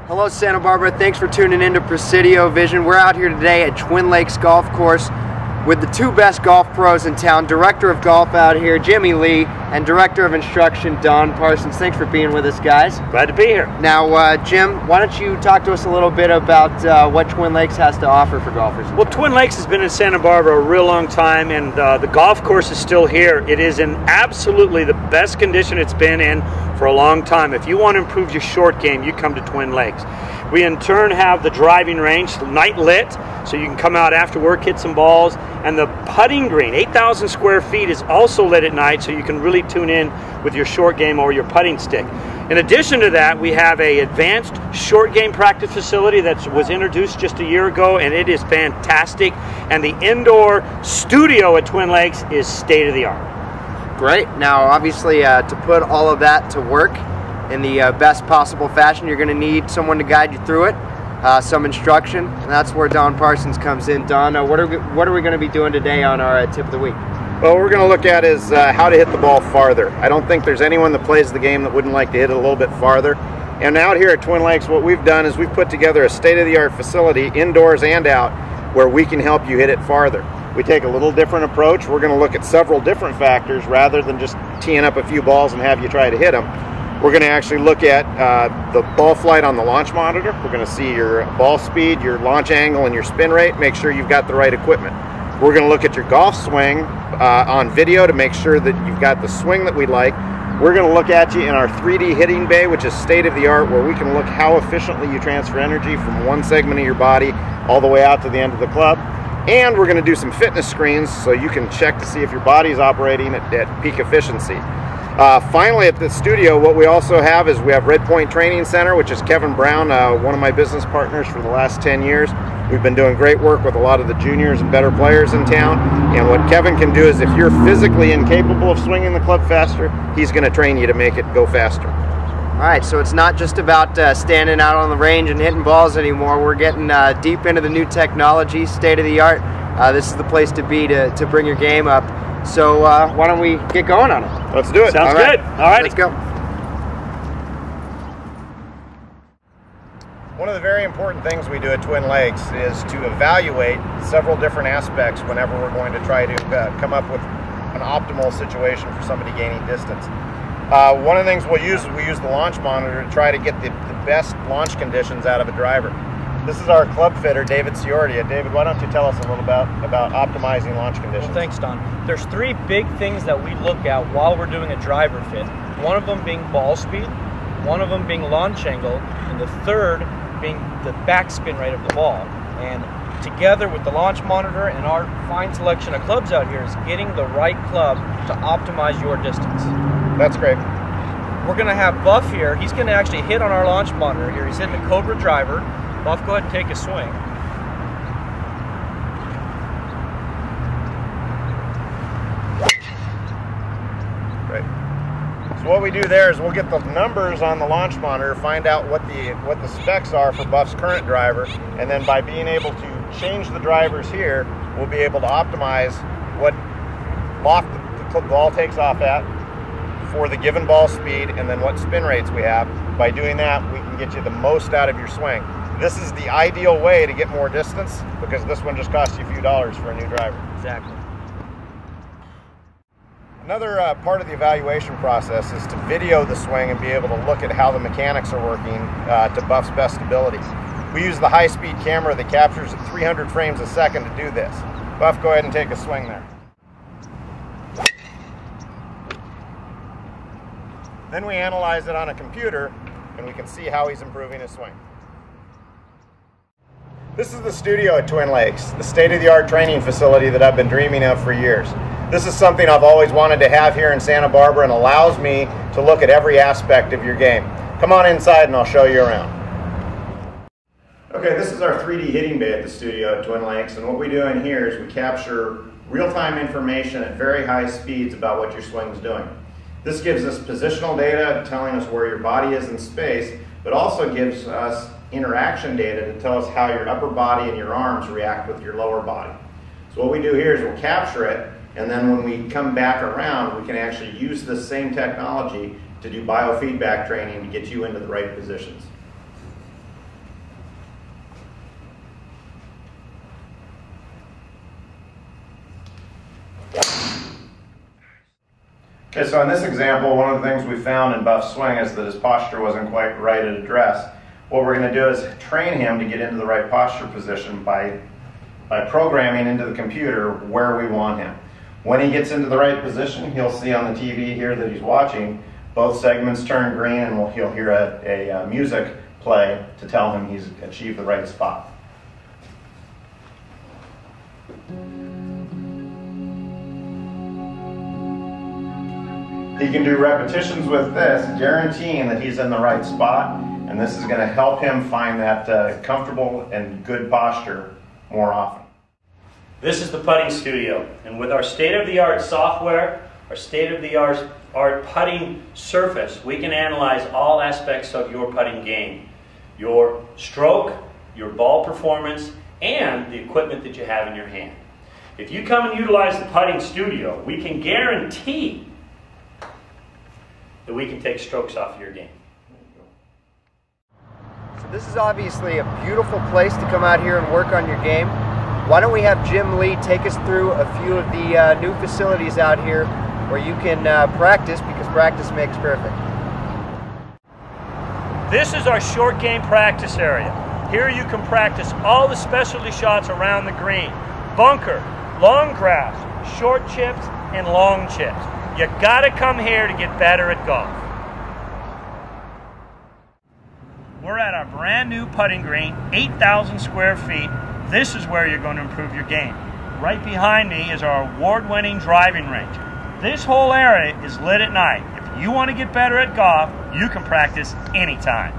Hello Santa Barbara, thanks for tuning in to Presidio Vision. We're out here today at Twin Lakes Golf Course with the two best golf pros in town, Director of Golf out here, Jimmy Lee, and Director of Instruction, Don Parsons. Thanks for being with us, guys. Glad to be here. Now, Jim, why don't you talk to us a little bit about what Twin Lakes has to offer for golfers? Well, Twin Lakes has been in Santa Barbara a real long time, and the golf course is still here. It is in absolutely the best condition it's been in for a long time. If you want to improve your short game, you come to Twin Lakes. We in turn have the driving range, night lit, so you can come out after work, hit some balls, and the putting green, 8,000 square feet, is also lit at night, so you can really tune in with your short game or your putting stick. In addition to that, we have an advanced short game practice facility that was introduced just a year ago, and it is fantastic. And the indoor studio at Twin Lakes is state of the art. Great. Now, obviously, to put all of that to work in the best possible fashion, you're going to need someone to guide you through it, some instruction, and that's where Don Parsons comes in. Don, what are we going to be doing today on our tip of the week? Well, what we're going to look at is how to hit the ball farther. I don't think there's anyone that plays the game that wouldn't like to hit it a little bit farther. And out here at Twin Lakes, what we've done is we've put together a state-of-the-art facility, indoors and out, where we can help you hit it farther. We take a little different approach. We're going to look at several different factors rather than just teeing up a few balls and have you try to hit them. We're going to actually look at the ball flight on the launch monitor. We're going to see your ball speed, your launch angle, and your spin rate. Make sure you've got the right equipment. We're going to look at your golf swing on video to make sure that you've got the swing that we like. We're going to look at you in our 3D hitting bay, which is state-of-the-art, where we can look how efficiently you transfer energy from one segment of your body all the way out to the end of the club. And we're going to do some fitness screens so you can check to see if your body is operating at peak efficiency. Finally, at the studio, what we also have is we have Red Point Training Center, which is Kevin Brown, one of my business partners for the last 10 years. We've been doing great work with a lot of the juniors and better players in town. And what Kevin can do is if you're physically incapable of swinging the club faster, he's going to train you to make it go faster. All right, so it's not just about standing out on the range and hitting balls anymore. We're getting deep into the new technology, state of the art. This is the place to be to bring your game up. So why don't we get going on it? Let's do it. Sounds good. All right, let's go. One of the very important things we do at Twin Lakes is to evaluate several different aspects whenever we're going to try to come up with an optimal situation for somebody gaining distance. One of the things we use the launch monitor to try to get the best launch conditions out of a driver. This is our club fitter, David Siordia. David, why don't you tell us a little about optimizing launch conditions? Well, thanks, Don. There's three big things that we look at while we're doing a driver fit. One of them being ball speed, one of them being launch angle, and the third being the backspin rate of the ball. And together with the launch monitor and our fine selection of clubs out here is getting the right club to optimize your distance. That's great. We're going to have Buff here. He's going to actually hit on our launch monitor here. He's hitting a Cobra driver. Buff, go ahead and take a swing. Great. So what we do there is we'll get the numbers on the launch monitor, find out what the specs are for Buff's current driver, and then by being able to change the drivers here, we'll be able to optimize what loft the ball takes off at for the given ball speed, and then what spin rates we have. By doing that, we can get you the most out of your swing. This is the ideal way to get more distance because this one just costs you a few dollars for a new driver. Exactly. Another part of the evaluation process is to video the swing and be able to look at how the mechanics are working to Buff's best ability. We use the high-speed camera that captures at 300 frames a second to do this. Buff, go ahead and take a swing there. Then we analyze it on a computer and we can see how he's improving his swing. This is the studio at Twin Lakes, the state-of-the-art training facility that I've been dreaming of for years. This is something I've always wanted to have here in Santa Barbara and allows me to look at every aspect of your game. Come on inside and I'll show you around. Okay, this is our 3D hitting bay at the studio at Twin Lakes, and what we do in here is we capture real-time information at very high speeds about what your swing's doing. This gives us positional data telling us where your body is in space, but also gives us interaction data to tell us how your upper body and your arms react with your lower body. So what we do here is we'll capture it, and then when we come back around, we can actually use this same technology to do biofeedback training to get you into the right positions. Okay, so in this example, one of the things we found in Buff's swing is that his posture wasn't quite right at address. What we're going to do is train him to get into the right posture position by programming into the computer where we want him. When he gets into the right position, he'll see on the TV here that he's watching, both segments turn green, and he'll hear a music play to tell him he's achieved the right spot. He can do repetitions with this, guaranteeing that he's in the right spot, and this is going to help him find that comfortable and good posture more often. This is the putting studio, and with our state-of-the-art software, our state-of-the-art putting surface, we can analyze all aspects of your putting game. Your stroke, your ball performance, and the equipment that you have in your hand. If you come and utilize the putting studio, we can guarantee that we can take strokes off of your game. So this is obviously a beautiful place to come out here and work on your game. Why don't we have Jim Lee take us through a few of the new facilities out here where you can practice, because practice makes perfect. This is our short game practice area. Here you can practice all the specialty shots around the green. Bunker, long grass, short chips, and long chips. You gotta come here to get better at golf. We're at our brand new putting green, 8,000 square feet. This is where you're going to improve your game. Right behind me is our award-winning driving range. This whole area is lit at night. If you want to get better at golf, you can practice anytime.